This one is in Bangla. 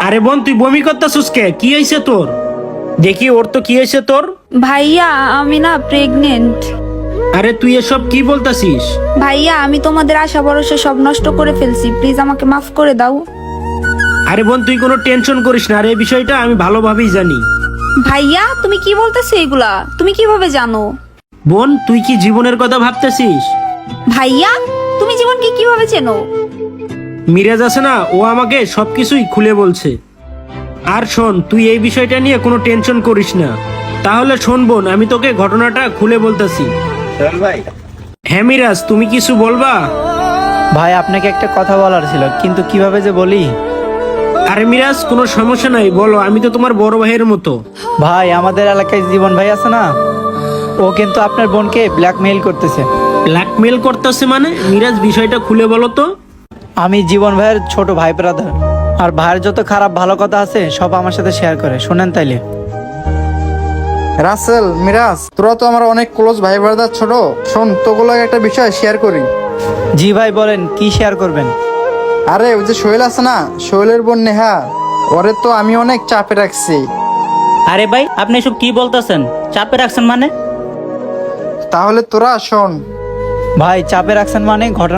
আরে বোন, তুই বমি করতেছিস কে? কি হয়েছে তোর? দেখি ওর তো কি হয়েছে তোর। ভাইয়া আমি না প্রেগনেন্ট। আরে তুই এসব কি বলতাছিস? ভাইয়া আমি তোমাদের আশা ভরসা সব নষ্ট করে ফেলছি, প্লিজ আমাকে মাফ করে দাও। আরে বোন, তুই কোনো টেনশন করিস না, আর এই বিষয়টা আমি ভালোভাবেই জানি। ভাইয়া তুমি কি বলতেছো এগুলা? তুমি কিভাবে জানো? বোন, তুই কি জীবনের কথা ভাবতেছিস? ভাইয়া তুমি জীবনকে কিভাবে চেনো? মিরাজ আছে না, ও আমাকে সবকিছুই খুলে বলছে। আর শোন, তুই এই বিষয়টা নিয়ে কোনো টেনশন করিস না। তাহলে শোন বোন, আমি তোকে ঘটনাটা খুলে বলতেছি। ভাই হ্যাঁ মিরাজ, তুমি কিছু বলবা? ভাই আপনাকে একটা কথা বলার ছিল, কিন্তু কিভাবে যে বলি। আরে মিরাজ, কোনো সমস্যা নাই, বলো, আমি তো তোমার বড় ভাইয়ের মতো। ভাই আমাদের এলাকায় জীবন ভাই আছে না, ও কিন্তু আপনার বোনকে ব্ল্যাকমেইল করতেছে। ব্ল্যাকমেল করতেছে মানে? মিরাজ, বিষয়টা খুলে বলো তো। আমি জীবন ভাইয়ের ছোট ভাই ব্রাদার, আর ভাইয়ের যত খারাপ ভালো কথা আছে সব আমার সাথে শেয়ার করে। শোনেন তাইলে। রাসেল, মিরাজ, তোরা তো আমার অনেক ক্লোজ ভাই ব্রাদার ছোট। শোন, তোগুলো একটা বিষয় শেয়ার করি। জি ভাই বলেন, কি শেয়ার করবেন? আরে ওই যে সোহেল আছে না, সোহেলের বোন নেহা, ওরে তো আমি অনেক চাপে রাখছি। আরে ভাই আপনি এসব কি বলতেছেন? চাপে রাখছেন মানে? তাহলে তোরা শোন। ভাই চাপে রাখছেন মানে ঘটনা